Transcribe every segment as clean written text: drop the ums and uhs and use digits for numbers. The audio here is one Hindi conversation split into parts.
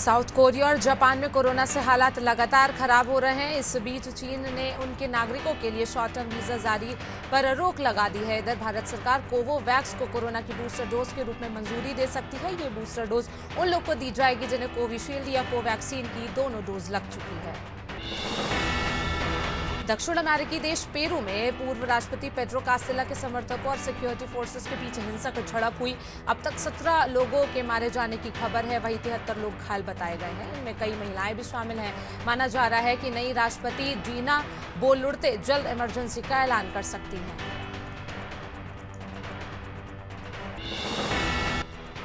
साउथ कोरिया और जापान में कोरोना से हालात लगातार खराब हो रहे हैं। इस बीच चीन ने उनके नागरिकों के लिए शॉर्ट टर्म वीजा जारी पर रोक लगा दी है। इधर भारत सरकार कोवोवैक्स को कोरोना की बूस्टर डोज के रूप में मंजूरी दे सकती है। ये बूस्टर डोज उन लोग को दी जाएगी जिन्हें कोविशील्ड या कोवैक्सीन की दोनों डोज लग चुकी है। दक्षिण अमेरिकी देश पेरू में पूर्व राष्ट्रपति पेड्रो कास्टेला के समर्थकों और सिक्योरिटी फोर्सेस के बीच हिंसक झड़प हुई। अब तक 17 लोगों के मारे जाने की खबर है। वहीं 73 लोग घायल बताए गए हैं। इनमें कई महिलाएं भी शामिल हैं। माना जा रहा है कि नई राष्ट्रपति डीना बोलुर्ते जल्द इमरजेंसी का ऐलान कर सकती हैं।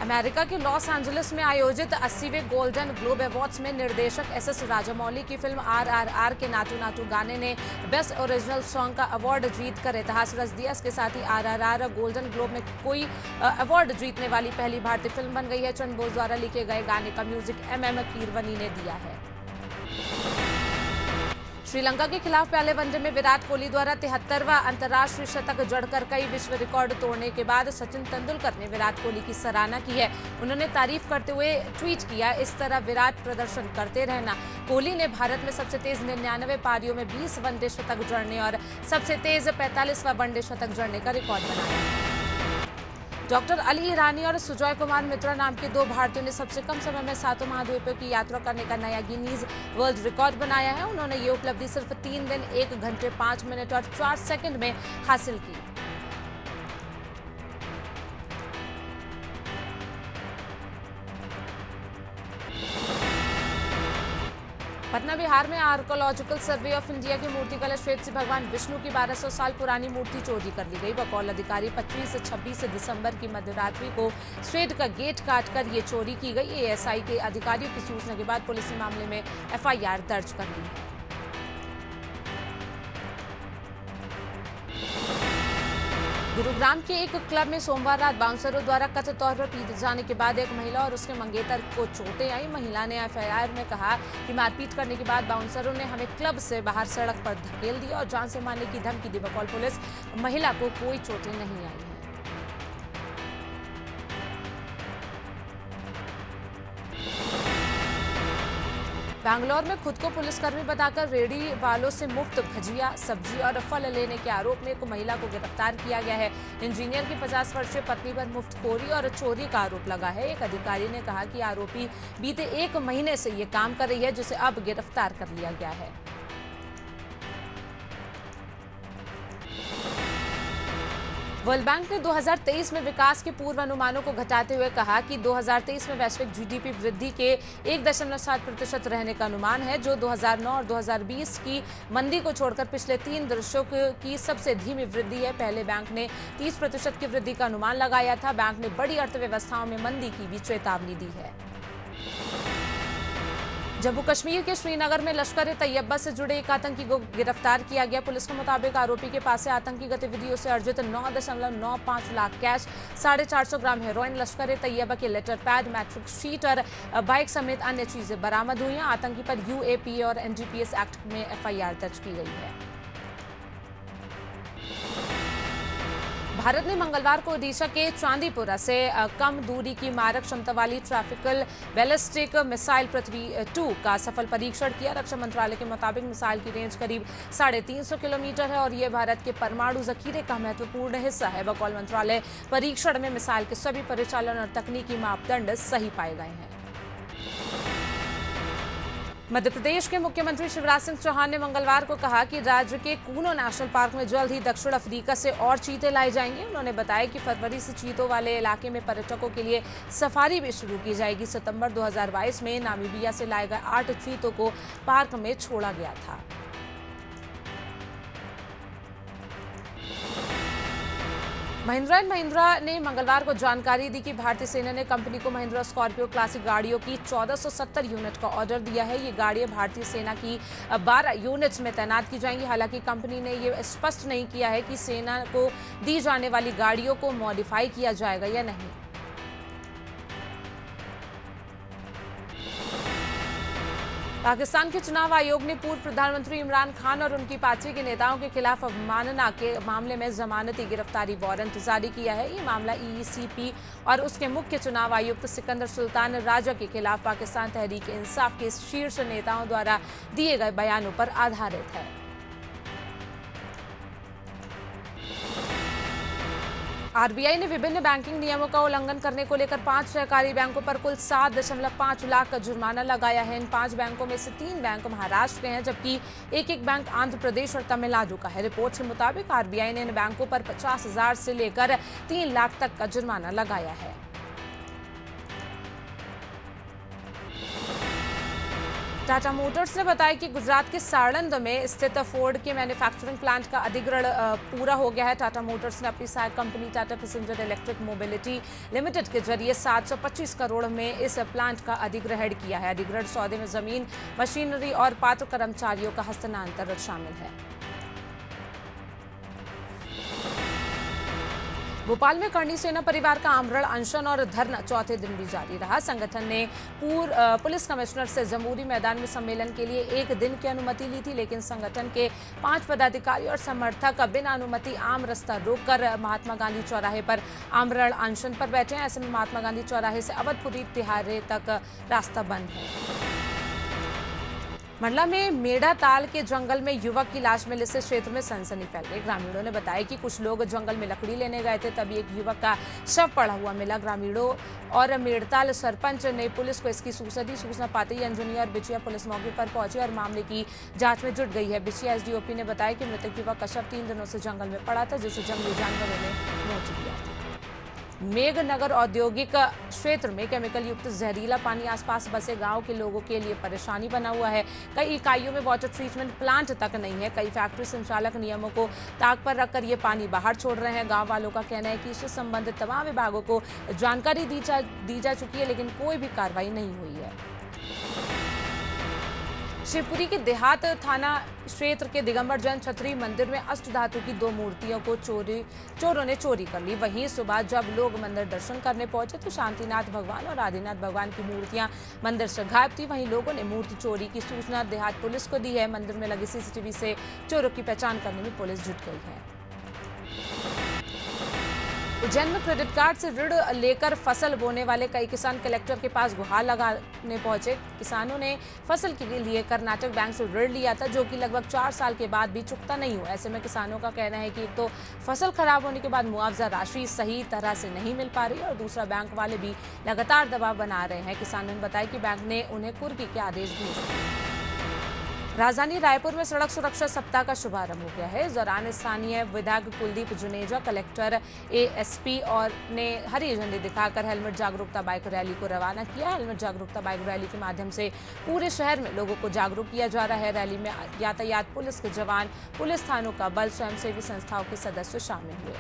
अमेरिका के लॉस एंजलिस में आयोजित 80वें गोल्डन ग्लोब अवार्ड्स में निर्देशक एस राजामौली की फिल्म RRR के नाटू नाटू गाने ने बेस्ट ओरिजिनल सॉन्ग का अवार्ड जीतकर इतिहास रच दिया। इसके साथ ही RRR गोल्डन ग्लोब में कोई अवार्ड जीतने वाली पहली भारतीय फिल्म बन गई है। चंद बोस द्वारा लिखे गए गाने का म्यूजिक MM कीरवनी ने दिया है। श्रीलंका के खिलाफ पहले वनडे में विराट कोहली द्वारा 73वां अंतर्राष्ट्रीय शतक जड़कर कई विश्व रिकॉर्ड तोड़ने के बाद सचिन तेंदुलकर ने विराट कोहली की सराहना की है। उन्होंने तारीफ करते हुए ट्वीट किया, इस तरह विराट प्रदर्शन करते रहना। कोहली ने भारत में सबसे तेज 99 पारियों में 20 वनडे शतक जड़ने और सबसे तेज 45वां वनडे शतक जड़ने का रिकॉर्ड बनाया। डॉक्टर अली ईरानी और सुजॉय कुमार मित्रा नाम के दो भारतीयों ने सबसे कम समय में 7 महाद्वीपों की यात्रा करने का नया गिनीज वर्ल्ड रिकॉर्ड बनाया है। उन्होंने ये उपलब्धि सिर्फ 3 दिन 1 घंटे 5 मिनट और 4 सेकंड में हासिल की। पटना बिहार में आर्कोलॉजिकल सर्वे ऑफ इंडिया की मूर्ति कलश क्षेत्र से भगवान विष्णु की 1200 साल पुरानी मूर्ति चोरी कर ली गई। बकौल अधिकारी 25 से 26 दिसंबर की मध्यरात्रि को स्वेड का गेट काटकर ये चोरी की गई। ASI के अधिकारियों की सूचना के बाद पुलिस ने मामले में FIR दर्ज कर ली है। गुरुग्राम के एक क्लब में सोमवार रात बाउंसरों द्वारा कथित तौर पर पीटे जाने के बाद एक महिला और उसके मंगेतर को चोटें आई। महिला ने FIR में कहा कि मारपीट करने के बाद बाउंसरों ने हमें क्लब से बाहर सड़क पर धकेल दिया और जान से मारने की धमकी दी। बकौल पुलिस महिला को कोई चोटें नहीं आई है। बैंगलोर में खुद को पुलिसकर्मी बताकर रेडी वालों से मुफ्त भजिया, सब्जी और फल लेने के आरोप में एक महिला को गिरफ्तार किया गया है। इंजीनियर की 50 वर्षीय पत्नी पर मुफ्तखोरी और चोरी का आरोप लगा है। एक अधिकारी ने कहा कि आरोपी बीते 1 महीने से ये काम कर रही है, जिसे अब गिरफ्तार कर लिया गया है। वर्ल्ड बैंक ने 2023 में विकास के पूर्व अनुमानों को घटाते हुए कहा कि 2023 में वैश्विक GDP वृद्धि के 1.7% रहने का अनुमान है, जो 2009 और 2020 की मंदी को छोड़कर पिछले 3 दशकों की सबसे धीमी वृद्धि है। पहले बैंक ने 30% की वृद्धि का अनुमान लगाया था। बैंक ने बड़ी अर्थव्यवस्थाओं में मंदी की भी चेतावनी दी है। जम्मू कश्मीर के श्रीनगर में लश्कर-ए-तैयबा से जुड़े एक आतंकी को गिरफ्तार किया गया। पुलिस के मुताबिक आरोपी के पास से आतंकी गतिविधियों से अर्जित 9.95 lakh cash, 450 gram heroin, Lashkar e Taiba के लेटर पैड, मैट्रिक शीट और बाइक समेत अन्य चीजें बरामद हुई हैं। आतंकी पर UAPA और NDPS एक्ट में FIR दर्ज की गई है। भारत ने मंगलवार को ओडिशा के चांदीपुरा से कम दूरी की मारक क्षमता वाली ट्रैक्टिकल बैलिस्टिक मिसाइल पृथ्वी 2 का सफल परीक्षण किया। रक्षा मंत्रालय के मुताबिक मिसाइल की रेंज करीब 350 किलोमीटर है और ये भारत के परमाणु जखीरे का महत्वपूर्ण हिस्सा है। बकौल मंत्रालय, परीक्षण में मिसाइल के सभी परिचालन और तकनीकी मापदंड सही पाए गए हैं। मध्य प्रदेश के मुख्यमंत्री शिवराज सिंह चौहान ने मंगलवार को कहा कि राज्य के कूनो नेशनल पार्क में जल्द ही दक्षिण अफ्रीका से और चीते लाए जाएंगे। उन्होंने बताया कि फरवरी से चीतों वाले इलाके में पर्यटकों के लिए सफारी भी शुरू की जाएगी। सितंबर 2022 में नामीबिया से लाए गए 8 चीतों को पार्क में छोड़ा गया था। महिंद्रा एंड महिंद्रा ने मंगलवार को जानकारी दी कि भारतीय सेना ने कंपनी को महिंद्रा स्कॉर्पियो क्लासिक गाड़ियों की 1470 यूनिट का ऑर्डर दिया है। ये गाड़ियां भारतीय सेना की 12 यूनिट्स में तैनात की जाएंगी। हालांकि कंपनी ने ये स्पष्ट नहीं किया है कि सेना को दी जाने वाली गाड़ियों को मॉडिफाई किया जाएगा या नहीं। पाकिस्तान के चुनाव आयोग ने पूर्व प्रधानमंत्री इमरान खान और उनकी पार्टी के नेताओं के खिलाफ अवमानना के मामले में जमानती गिरफ्तारी वारंट जारी किया है। ये मामला ईसीपी और उसके मुख्य चुनाव आयुक्त सिकंदर सुल्तान राजा के खिलाफ पाकिस्तान तहरीक इंसाफ के शीर्ष नेताओं द्वारा दिए गए बयानों पर आधारित है। आरबीआई ने विभिन्न बैंकिंग नियमों का उल्लंघन करने को लेकर 5 सहकारी बैंकों पर कुल 7.5 लाख का जुर्माना लगाया है। इन 5 बैंकों में से 3 बैंक महाराष्ट्र के हैं, जबकि एक बैंक आंध्र प्रदेश और तमिलनाडु का है। रिपोर्ट के मुताबिक आरबीआई ने इन बैंकों पर 50,000 से लेकर 3 लाख तक का जुर्माना लगाया है। टाटा मोटर्स ने बताया कि गुजरात के साणंद में स्थित फोर्ड के मैन्युफैक्चरिंग प्लांट का अधिग्रहण पूरा हो गया है। टाटा मोटर्स ने अपनी सहायक company Tata passenger electric mobility limited के जरिए 725 करोड़ में इस प्लांट का अधिग्रहण किया है। अधिग्रहण सौदे में जमीन, मशीनरी और पात्र कर्मचारियों का हस्तांतरण शामिल है। भोपाल में करणी सेना परिवार का आमरण अनशन और धरना चौथे दिन भी जारी रहा। संगठन ने पुलिस कमिश्नर से जमहूरी मैदान में सम्मेलन के लिए 1 दिन की अनुमति ली थी, लेकिन संगठन के 5 पदाधिकारी और समर्थक बिना अनुमति आम रास्ता रोककर महात्मा गांधी चौराहे पर आमरण अनशन पर बैठे हैं। ऐसे में महात्मा गांधी चौराहे से अवधपुरी तिहारे तक रास्ता बंद है। मंडला में मेढ़ा ताल के जंगल में युवक की लाश मिलने से क्षेत्र में सनसनी फैल गई। ग्रामीणों ने बताया कि कुछ लोग जंगल में लकड़ी लेने गए थे, तभी एक युवक का शव पड़ा हुआ मिला। ग्रामीणों और मेढ़ताल सरपंच ने पुलिस को इसकी सूचना पाते ही अंजनी और बिछिया पुलिस मौके पर पहुंची और मामले की जांच में जुट गई है। बिछिया एसडीओपी ने बताया कि मृतक युवक का शव 3 दिनों से जंगल में पड़ा था, जिसे जंगली जानवरों ने नोच लिया था। मेघनगर औद्योगिक क्षेत्र में केमिकल युक्त जहरीला पानी आसपास बसे गांव के लोगों के लिए परेशानी बना हुआ है। कई इकाइयों में वाटर ट्रीटमेंट प्लांट तक नहीं है। कई फैक्ट्री संचालक नियमों को ताक पर रखकर ये पानी बाहर छोड़ रहे हैं। गांव वालों का कहना है कि इससे संबंधित तमाम विभागों को जानकारी दी जा चुकी है, लेकिन कोई भी कार्रवाई नहीं हुई है। शिवपुरी के देहात थाना क्षेत्र के दिगंबर जैन छतरी मंदिर में अष्टधातु की 2 मूर्तियों को चोरों ने चोरी कर ली। वहीं सुबह जब लोग मंदिर दर्शन करने पहुंचे तो शांतिनाथ भगवान और आदिनाथ भगवान की मूर्तियां मंदिर से गायब थी। वहीं लोगों ने मूर्ति चोरी की सूचना देहात पुलिस को दी है। मंदिर में लगे सीसीटीवी से चोरों की पहचान करने में पुलिस जुट गई है। उज्जैन में क्रेडिट कार्ड से ऋण लेकर फसल बोने वाले कई किसान कलेक्टर के पास गुहार लगाने पहुंचे। किसानों ने फसल के लिए कर्नाटक बैंक से ऋण लिया था, जो कि लगभग 4 साल के बाद भी चुकता नहीं हुआ। ऐसे में किसानों का कहना है कि एक तो फसल खराब होने के बाद मुआवजा राशि सही तरह से नहीं मिल पा रही और दूसरा बैंक वाले भी लगातार दबाव बना रहे हैं। किसानों ने बताया कि बैंक ने उन्हें कुर्की के आदेश दिए। राजधानी रायपुर में सड़क सुरक्षा सप्ताह का शुभारंभ हो गया है। इस दौरान स्थानीय विधायक कुलदीप जुनेजा, कलेक्टर एएसपी और ने हरी झंडी दिखाकर हेलमेट जागरूकता बाइक रैली को रवाना किया। हेलमेट जागरूकता बाइक रैली के माध्यम से पूरे शहर में लोगों को जागरूक किया जा रहा है। रैली में यातायात पुलिस के जवान, पुलिस थानों का बल, स्वयंसेवी संस्थाओं के सदस्य शामिल हुए।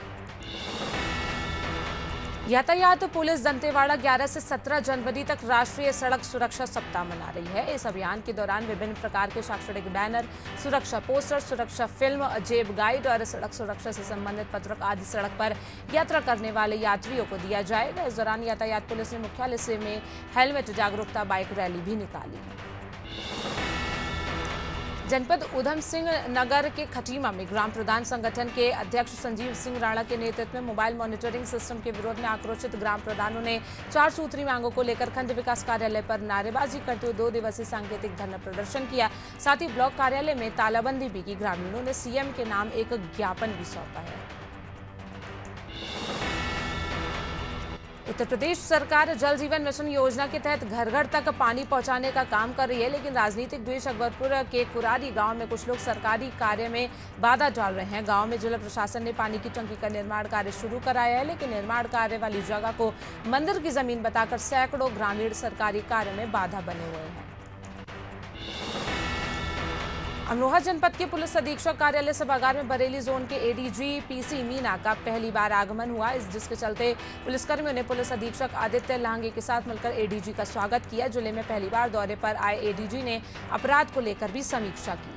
यातायात पुलिस दंतेवाड़ा 11 से 17 जनवरी तक राष्ट्रीय सड़क सुरक्षा सप्ताह मना रही है। इस अभियान के दौरान विभिन्न प्रकार के शैक्षणिक बैनर, सुरक्षा पोस्टर, सुरक्षा फिल्म, जेब गाइड और सड़क सुरक्षा से संबंधित पत्रक आदि सड़क पर यात्रा करने वाले यात्रियों को दिया जाएगा। इस दौरान यातायात पुलिस ने मुख्यालय से में हेलमेट जागरूकता बाइक रैली भी निकाली। जनपद उधम सिंह नगर के खटीमा में ग्राम प्रधान संगठन के अध्यक्ष संजीव सिंह राणा के नेतृत्व में मोबाइल मॉनिटरिंग सिस्टम के विरोध में आक्रोशित ग्राम प्रधानों ने 4 सूत्री मांगों को लेकर खंड विकास कार्यालय पर नारेबाजी करते हुए 2 दिवसीय सांकेतिक धरना प्रदर्शन किया। साथ ही ब्लॉक कार्यालय में तालाबंदी भी की। ग्रामीणों ने सीएम के नाम एक ज्ञापन भी सौंपा है। उत्तर प्रदेश सरकार जल जीवन मिशन योजना के तहत घर घर तक पानी पहुंचाने का काम कर रही है, लेकिन राजनीतिक द्वेष अकबरपुर के कुरारी गांव में कुछ लोग सरकारी कार्य में बाधा डाल रहे हैं। गांव में जिला प्रशासन ने पानी की टंकी का निर्माण कार्य शुरू कराया है, लेकिन निर्माण कार्य वाली जगह को मंदिर की जमीन बताकर सैकड़ों ग्रामीण सरकारी कार्य में बाधा बने हुए हैं। अमरोहा जनपद के पुलिस अधीक्षक कार्यालय सभागार में बरेली जोन के एडीजी पीसी मीना का पहली बार आगमन हुआ, जिसके चलते पुलिसकर्मियों ने पुलिस अधीक्षक आदित्य लांगे के साथ मिलकर एडीजी का स्वागत किया। जिले में पहली बार दौरे पर आए एडीजी ने अपराध को लेकर भी समीक्षा की।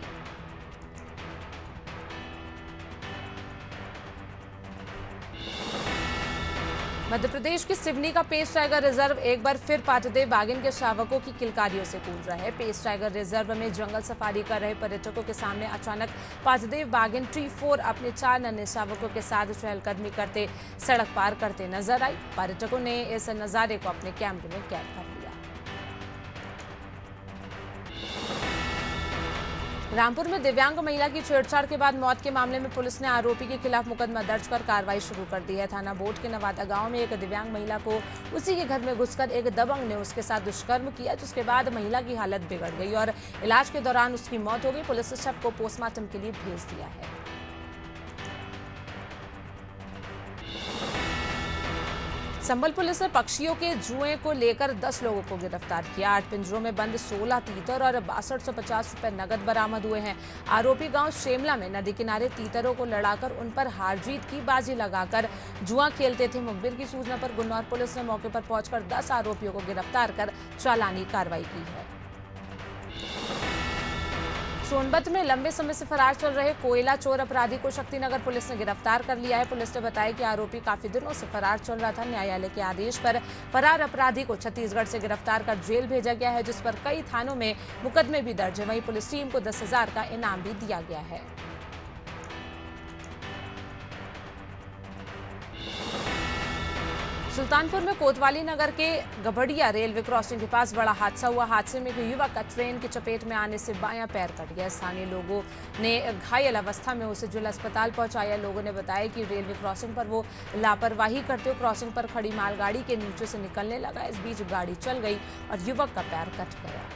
मध्य प्रदेश की सिवनी का पेस टाइगर रिजर्व एक बार फिर पाटदेव बाघिन के शावकों की किलकारियों से गूंज रहा है। पेस टाइगर रिजर्व में जंगल सफारी कर रहे पर्यटकों के सामने अचानक पाटदेव बाघिन T4 अपने 4 अन्य शावकों के साथ चहलकदमी करते सड़क पार करते नजर आई। पर्यटकों ने इस नजारे को अपने कैमरे में कैद कर लिया। रामपुर में दिव्यांग महिला की छेड़छाड़ के बाद मौत के मामले में पुलिस ने आरोपी के खिलाफ मुकदमा दर्ज कर कार्रवाई शुरू कर दी है। थाना बोट के नवादा गांव में एक दिव्यांग महिला को उसी के घर में घुसकर एक दबंग ने उसके साथ दुष्कर्म किया, जिसके बाद महिला की हालत बिगड़ गई और इलाज के दौरान उसकी मौत हो गई। पुलिस ने शव को पोस्टमार्टम के लिए भेज दिया है। संबल पुलिस ने पक्षियों के जुए को लेकर 10 लोगों को गिरफ्तार किया। 8 पिंजरों में बंद 16 तीतर और 6250 रुपए नगद बरामद हुए हैं। आरोपी गांव शेमला में नदी किनारे तीतरों को लड़ाकर उन पर हार जीत की बाजी लगाकर जुआ खेलते थे। मुखबिर की सूचना पर गुन्नौर पुलिस ने मौके पर पहुंचकर 10 आरोपियों को गिरफ्तार कर चालानी कार्रवाई की है। सोनभद्र में लंबे समय से फरार चल रहे कोयला चोर अपराधी को शक्तिनगर पुलिस ने गिरफ्तार कर लिया है। पुलिस ने बताया कि आरोपी काफी दिनों से फरार चल रहा था। न्यायालय के आदेश पर फरार अपराधी को छत्तीसगढ़ से गिरफ्तार कर जेल भेजा गया है, जिस पर कई थानों में मुकदमे भी दर्ज है। वहीं पुलिस टीम को 10,000 का इनाम भी दिया गया है। सुल्तानपुर में कोतवाली नगर के गभड़िया रेलवे क्रॉसिंग के पास बड़ा हादसा हुआ। हादसे में एक युवक का ट्रेन की चपेट में आने से बायां पैर कट गया। स्थानीय लोगों ने घायल अवस्था में उसे जिला अस्पताल पहुंचाया। लोगों ने बताया कि रेलवे क्रॉसिंग पर वो लापरवाही करते हुए क्रॉसिंग पर खड़ी मालगाड़ी के नीचे से निकलने लगा। इस बीच गाड़ी चल गई और युवक का पैर कट गया।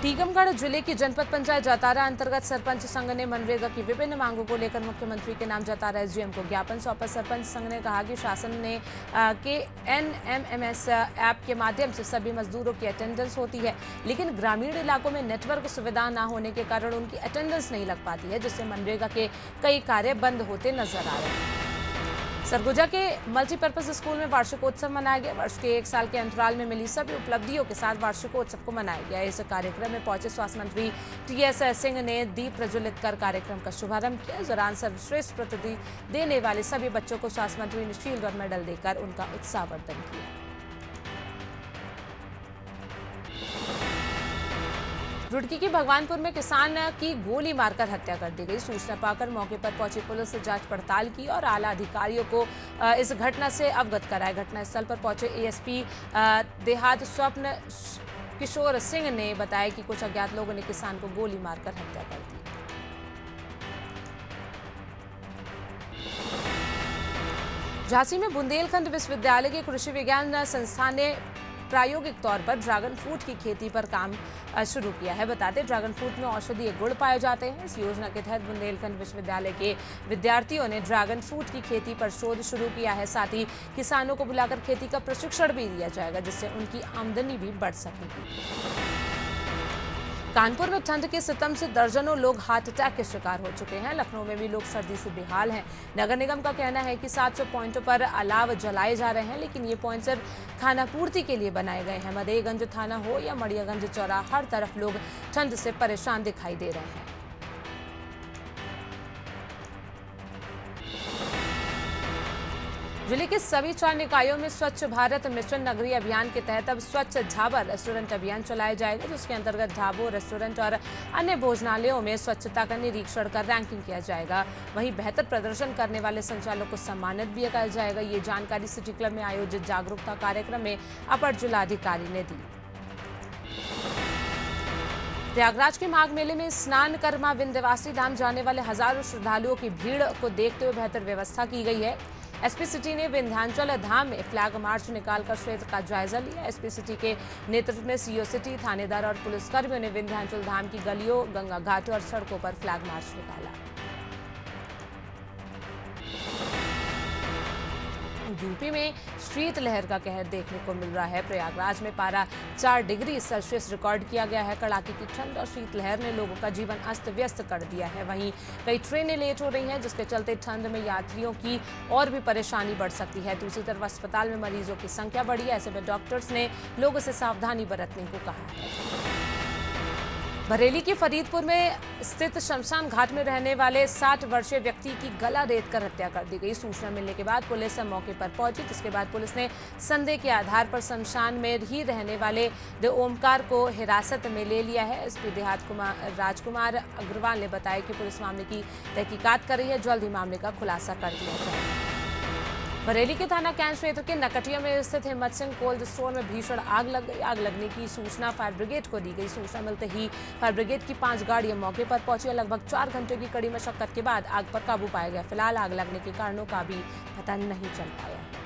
टीकमगढ़ जिले की जनपद पंचायत जातारा अंतर्गत सरपंच संघ ने मनरेगा की विभिन्न मांगों को लेकर मुख्यमंत्री के नाम जातारा एसडीएम को ज्ञापन सौंपा। सरपंच संघ ने कहा कि शासन ने के NMMS ऐप के माध्यम से सभी मजदूरों की अटेंडेंस होती है, लेकिन ग्रामीण इलाकों में नेटवर्क सुविधा न होने के कारण उनकी अटेंडेंस नहीं लग पाती है, जिससे मनरेगा के कई कार्य बंद होते नजर आ रहे हैं। सरगुजा के मल्टीपर्पज स्कूल में वार्षिकोत्सव मनाया गया। वर्ष के 1 साल के अंतराल में मिली सभी उपलब्धियों के साथ वार्षिकोत्सव को मनाया गया। इस कार्यक्रम में पहुंचे स्वास्थ्य मंत्री TS सिंह ने दीप प्रज्वलित कर कार्यक्रम का शुभारंभ किया। इस दौरान सर्वश्रेष्ठ प्रस्तुति देने वाले सभी बच्चों को स्वास्थ्य मंत्री ने शील्ड और मेडल देकर उनका उत्साहवर्धन किया। रुड़की की भगवानपुर में किसान की गोली मारकर हत्या कर दी गई। सूचना पाकर मौके पर पहुंची पुलिस ने जांच पड़ताल की और आला अधिकारियों को इस घटना से अवगत कराया। घटनास्थल पर पहुंचे ASP देहात स्वप्न किशोर सिंह ने बताया कि कुछ अज्ञात लोगों ने किसान को गोली मारकर हत्या कर दी। झांसी में बुंदेलखंड विश्वविद्यालय के कृषि विज्ञान संस्थान ने प्रायोगिक तौर पर ड्रैगन फ्रूट की खेती पर काम शुरू किया है। बता दें, ड्रैगन फ्रूट में औषधीय गुण पाए जाते हैं। इस योजना के तहत बुंदेलखंड विश्वविद्यालय के विद्यार्थियों ने ड्रैगन फ्रूट की खेती पर शोध शुरू किया है। साथ ही किसानों को बुलाकर खेती का प्रशिक्षण भी दिया जाएगा, जिससे उनकी आमदनी भी बढ़ सकेगी। कानपुर में ठंड के सितम से दर्जनों लोग हार्ट अटैक के शिकार हो चुके हैं। लखनऊ में भी लोग सर्दी से बेहाल हैं। नगर निगम का कहना है कि 700 पॉइंटों पर अलाव जलाए जा रहे हैं, लेकिन ये पॉइंट सिर्फ खानापूर्ति के लिए बनाए गए हैं। मदेईगंज थाना हो या मड़ियागंज चौराहा, हर तरफ लोग ठंड से परेशान दिखाई दे रहे हैं। जिले के सभी 4 निकायों में स्वच्छ भारत मिशन नगरीय अभियान के तहत अब स्वच्छ ढाबा रेस्टोरेंट अभियान चलाया जाएगा, जिसके अंतर्गत ढाबों, रेस्टोरेंट और अन्य भोजनालयों में स्वच्छता का निरीक्षण कर रैंकिंग किया जाएगा। वहीं बेहतर प्रदर्शन करने वाले संचालकों को सम्मानित भी किया जाएगा। ये जानकारी सिटी क्लब में आयोजित जागरूकता कार्यक्रम में अपर जिलाधिकारी ने दी। प्रयागराज के माघ मेले में स्नान कर मां विंध्यवासिनी धाम जाने वाले हजारों श्रद्धालुओं की भीड़ को देखते हुए बेहतर व्यवस्था की गई है। SP सिटी ने विंध्याचल धाम में फ्लैग मार्च निकालकर क्षेत्र का जायजा लिया। SP सिटी के नेतृत्व में CO सिटी, थानेदार और पुलिसकर्मियों ने विंध्याचल धाम की गलियों, गंगा घाटों और सड़कों पर फ्लैग मार्च निकाला। यूपी में शीतलहर का कहर देखने को मिल रहा है। प्रयागराज में पारा 4 डिग्री सेल्सियस रिकॉर्ड किया गया है। कड़ाके की ठंड और शीतलहर ने लोगों का जीवन अस्त व्यस्त कर दिया है। वहीं कई ट्रेनें लेट हो रही हैं, जिसके चलते ठंड में यात्रियों की और भी परेशानी बढ़ सकती है। दूसरी तरफ अस्पताल में मरीजों की संख्या बढ़ी है। ऐसे में डॉक्टर्स ने लोगों से सावधानी बरतने को कहा है। बरेली के फरीदपुर में स्थित शमशान घाट में रहने वाले 60 वर्षीय व्यक्ति की गला रेत कर हत्या कर दी गई। सूचना मिलने के बाद पुलिस मौके पर पहुंची, जिसके बाद पुलिस ने संदेह के आधार पर शमशान में ही रहने वाले ओमकार को हिरासत में ले लिया है। एसपी देहात राजकुमार अग्रवाल ने बताया कि पुलिस मामले की तहकीकात कर रही है, जल्द ही मामले का खुलासा कर दिया जाएगा। बरेली के थाना कैंट क्षेत्र के नकटिया में स्थित हिम्मत सिंह कोल्ड स्टोर में भीषण आग लग गई। आग लगने की सूचना फायर ब्रिगेड को दी गई। सूचना मिलते ही फायर ब्रिगेड की 5 गाड़ियां मौके पर पहुंची। लगभग 4 घंटे की कड़ी मशक्कत के बाद आग पर काबू पाया गया। फिलहाल आग लगने के कारणों का भी पता नहीं चल पाया है।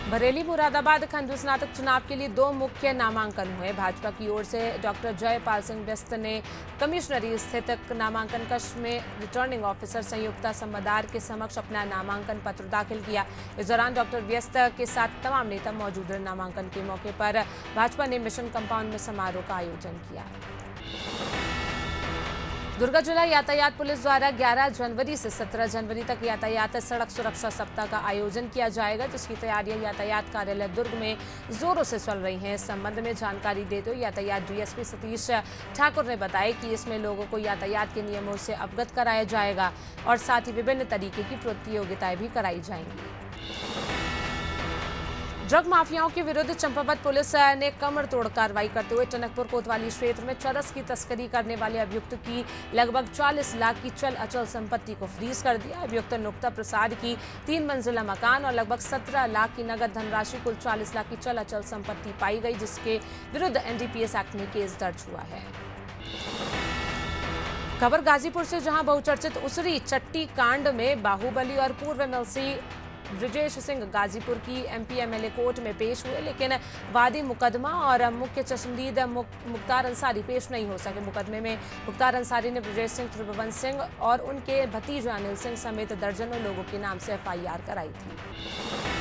बरेली मुरादाबाद खंड स्नातक चुनाव के लिए 2 मुख्य नामांकन हुए। भाजपा की ओर से डॉक्टर जयपाल सिंह व्यस्त ने कमिश्नरी स्थित नामांकन कक्ष में रिटर्निंग ऑफिसर संयुक्ता समदार के समक्ष अपना नामांकन पत्र दाखिल किया। इस दौरान डॉक्टर व्यस्त के साथ तमाम नेता मौजूद रहे। नामांकन के मौके पर भाजपा ने मिशन कंपाउंड में समारोह का आयोजन किया। दुर्ग जिला यातायात पुलिस द्वारा 11 जनवरी से 17 जनवरी तक यातायात सड़क सुरक्षा सप्ताह का आयोजन किया जाएगा, जिसकी तैयारियां यातायात कार्यालय दुर्ग में जोरों से चल रही हैं। इस संबंध में जानकारी देते हुए यातायात डीएसपी सतीश ठाकुर ने बताया कि इसमें लोगों को यातायात के नियमों से अवगत कराया जाएगा और साथ ही विभिन्न तरीके की प्रतियोगिताएं भी कराई जाएंगी। ड्रग माफियाओं के विरुद्ध चंपावत पुलिस ने कमर तोड़ कार्रवाई करते हुए टनकपुर कोतवाली क्षेत्र में चरस की तस्करी करने वाले अभियुक्त की लगभग 40 लाख की चल अचल संपत्ति को फ्रीज कर दिया। अभियुक्त नुक्ता प्रसाद की 3 मंजिला मकान और लगभग 17 लाख की नगद धनराशि कुल 40 लाख की चल अचल संपत्ति पाई गई, जिसके विरुद्ध एनडीपीएस एक्ट में केस दर्ज हुआ है। खबर गाजीपुर से, जहां बहुचर्चित उसरी चट्टी कांड में बाहुबली और पूर्व एमएलसी ब्रजेश सिंह गाजीपुर की एमपी एमएलए कोर्ट में पेश हुए, लेकिन वादी मुकदमा और मुख्य चश्मदीद मुख्तार अंसारी पेश नहीं हो सके। मुकदमे में मुख्तार अंसारी ने ब्रजेश सिंह, त्रिभुवन सिंह और उनके भतीजे अनिल सिंह समेत दर्जनों लोगों के नाम से एफआईआर कराई थी।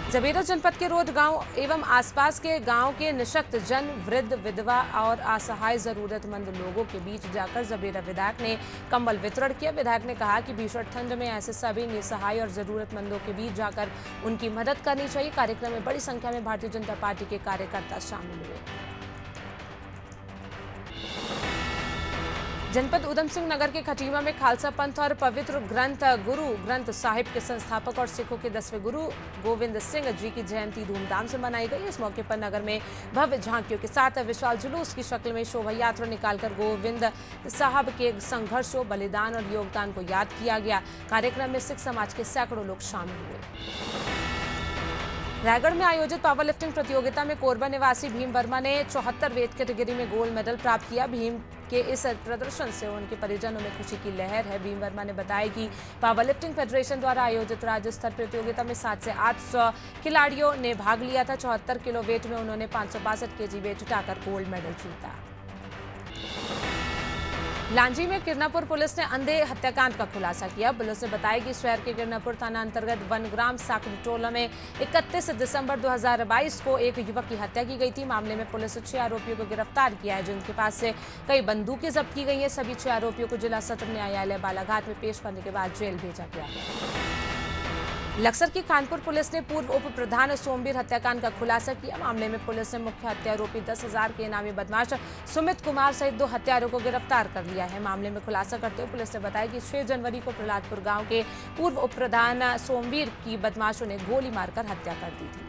जबेरा जनपद के रोड गांव एवं आसपास के गांव के निशक्त जन, वृद्ध, विधवा और असहाय जरूरतमंद लोगों के बीच जाकर जबेरा विधायक ने कंबल वितरण किया। विधायक ने कहा कि भीषण ठंड में ऐसे सभी निसहाय और जरूरतमंदों के बीच जाकर उनकी मदद करनी चाहिए। कार्यक्रम में बड़ी संख्या में भारतीय जनता पार्टी के कार्यकर्ता शामिल हुए। जनपद उधम सिंह नगर के खटीमा में खालसा पंथ और पवित्र ग्रंथ गुरु ग्रंथ साहिब के संस्थापक और सिखों के 10वें गुरु गोविंद सिंह जी की जयंती धूमधाम से मनाई गई। इस मौके पर नगर में भव्य झांकियों के साथ विशाल जुलूस की शक्ल में शोभा यात्रा निकालकर गोविंद साहब के संघर्षों, बलिदान और योगदान को याद किया गया। कार्यक्रम में सिख समाज के सैकड़ों लोग शामिल हुए। रायगढ़ में आयोजित पावर लिफ्टिंग प्रतियोगिता में कोरबा निवासी भीम वर्मा ने 74 वेट कैटेगरी में गोल्ड मेडल प्राप्त किया। भीम के इस प्रदर्शन से उनके परिजनों में खुशी की लहर है। भीम वर्मा ने बताया कि पावर लिफ्टिंग फेडरेशन द्वारा आयोजित राज्य स्तर प्रतियोगिता में 700 से 800 खिलाड़ियों ने भाग लिया था। 74 किलो वेट में उन्होंने 562 केजी वेट उठाकर गोल्ड मेडल जीता। लांजी में किरनापुर पुलिस ने अंधे हत्याकांड का खुलासा किया। पुलिस ने बताया कि शहर के किरनापुर थाना अंतर्गत वनग्राम साकरी टोला में 31 दिसंबर 2022 को एक युवक की हत्या की गई थी। मामले में पुलिस ने 6 आरोपियों को गिरफ्तार किया है, जिनके पास से कई बंदूकें जब्त की गई हैं। सभी 6 आरोपियों को जिला सत्र न्यायालय बालाघाट में पेश करने के बाद जेल भेजा गया है। लक्सर की खानपुर पुलिस ने पूर्व उप प्रधान सोमवीर हत्याकांड का खुलासा किया। मामले में पुलिस ने मुख्य हत्यारोपी 10,000 के इनामी बदमाश सुमित कुमार सहित 2 हत्यारों को गिरफ्तार कर लिया है। मामले में खुलासा करते हुए पुलिस ने बताया कि 6 जनवरी को प्रहलादपुर गांव के पूर्व उप प्रधान सोमवीर की बदमाशों ने गोली मारकर हत्या कर दी थी।